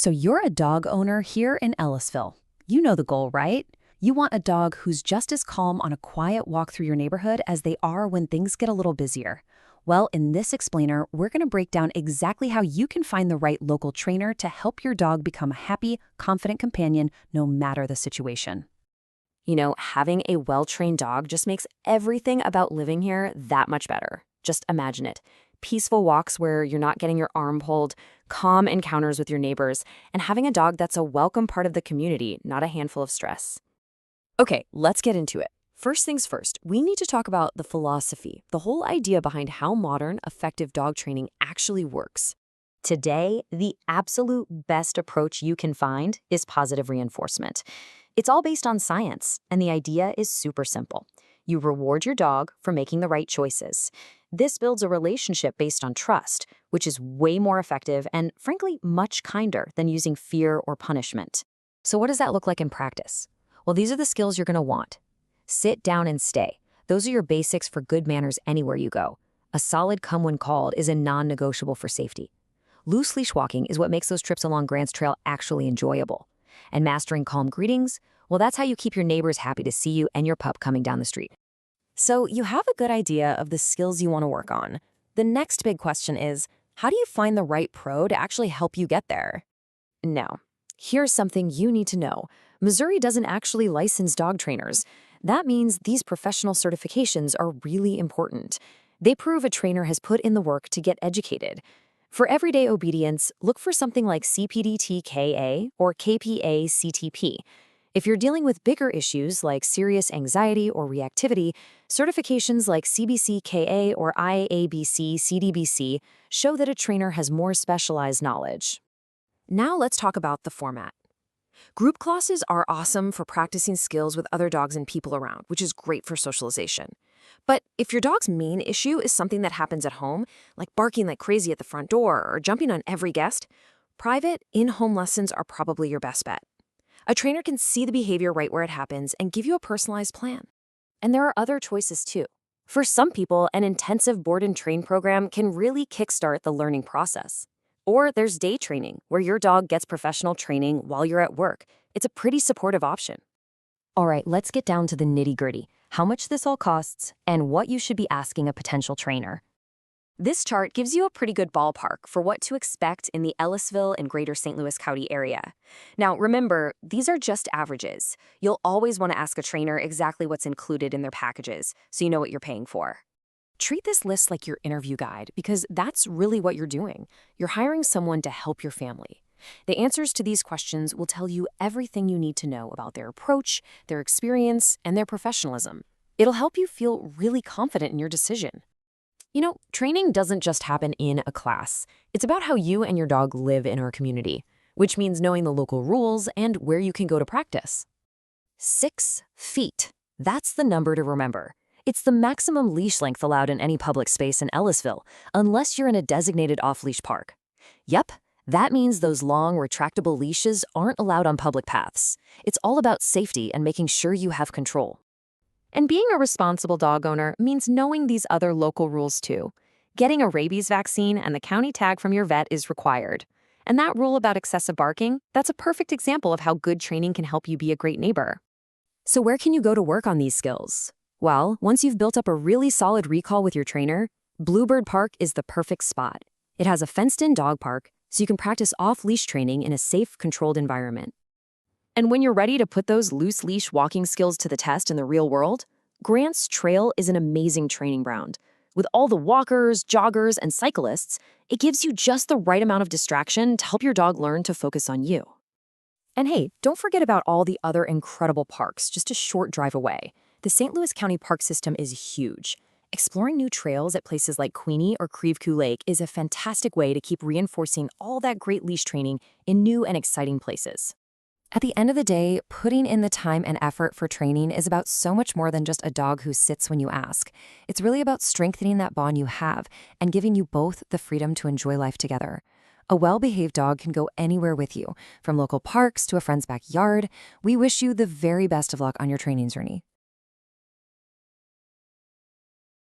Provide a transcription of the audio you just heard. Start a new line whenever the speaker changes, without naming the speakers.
So you're a dog owner here in Ellisville. You know the goal, right? You want a dog who's just as calm on a quiet walk through your neighborhood as they are when things get a little busier. Well, in this explainer, we're going to break down exactly how you can find the right local trainer to help your dog become a happy, confident companion no matter the situation.
Having a well-trained dog just makes everything about living here that much better. Just imagine it. Peaceful walks where you're not getting your arm pulled, calm encounters with your neighbors, and having a dog that's a welcome part of the community, not a handful of stress. Okay, let's get into it. First things first, we need to talk about the philosophy, the whole idea behind how modern, effective dog training actually works. Today, the absolute best approach you can find is positive reinforcement. It's all based on science, and the idea is super simple. You reward your dog for making the right choices. This builds a relationship based on trust, which is way more effective and, frankly, much kinder than using fear or punishment. So what does that look like in practice? Well, these are the skills you're going to want. Sit down and stay. Those are your basics for good manners anywhere you go. A solid come when called is a non-negotiable for safety. Loose leash walking is what makes those trips along Grant's Trail actually enjoyable. And mastering calm greetings, well, that's how you keep your neighbors happy to see you and your pup coming down the street. So you have a good idea of the skills you want to work on. The next big question is, how do you find the right pro to actually help you get there? Now, here's something you need to know. Missouri doesn't actually license dog trainers. That means these professional certifications are really important. They prove a trainer has put in the work to get educated. For everyday obedience, look for something like CPD-TKA or KPA-CTP. If you're dealing with bigger issues like serious anxiety or reactivity, certifications like CBC-KA or IABC-CDBC show that a trainer has more specialized knowledge. Now let's talk about the format. Group classes are awesome for practicing skills with other dogs and people around, which is great for socialization. But if your dog's main issue is something that happens at home, like barking like crazy at the front door or jumping on every guest, private, in-home lessons are probably your best bet. A trainer can see the behavior right where it happens and give you a personalized plan. And there are other choices too. For some people, an intensive board and train program can really kickstart the learning process. Or there's day training, where your dog gets professional training while you're at work. It's a pretty supportive option. All right, let's get down to the nitty-gritty, how much this all costs, and what you should be asking a potential trainer. This chart gives you a pretty good ballpark for what to expect in the Ellisville and Greater St. Louis County area. Now, remember, these are just averages. You'll always want to ask a trainer exactly what's included in their packages, so you know what you're paying for. Treat this list like your interview guide, because that's really what you're doing. You're hiring someone to help your family. The answers to these questions will tell you everything you need to know about their approach, their experience, and their professionalism. It'll help you feel really confident in your decision. Training doesn't just happen in a class. It's about how you and your dog live in our community, which means knowing the local rules and where you can go to practice. 6 feet. That's the number to remember. It's the maximum leash length allowed in any public space in Ellisville, unless you're in a designated off-leash park. Yep, that means those long, retractable leashes aren't allowed on public paths. It's all about safety and making sure you have control. And being a responsible dog owner means knowing these other local rules too. Getting a rabies vaccine and the county tag from your vet is required. And that rule about excessive barking, that's a perfect example of how good training can help you be a great neighbor. So where can you go to work on these skills? Well, once you've built up a really solid recall with your trainer, Bluebird Park is the perfect spot. It has a fenced-in dog park, so you can practice off-leash training in a safe, controlled environment. And when you're ready to put those loose leash walking skills to the test in the real world, Grant's Trail is an amazing training ground. With all the walkers, joggers, and cyclists, it gives you just the right amount of distraction to help your dog learn to focus on you. And hey, don't forget about all the other incredible parks just a short drive away. The St. Louis County Park System is huge. Exploring new trails at places like Queenie or Creve-Coeur Lake is a fantastic way to keep reinforcing all that great leash training in new and exciting places. At the end of the day, putting in the time and effort for training is about so much more than just a dog who sits when you ask. It's really about strengthening that bond you have and giving you both the freedom to enjoy life together. A well-behaved dog can go anywhere with you, from local parks to a friend's backyard. We wish you the very best of luck on your training journey.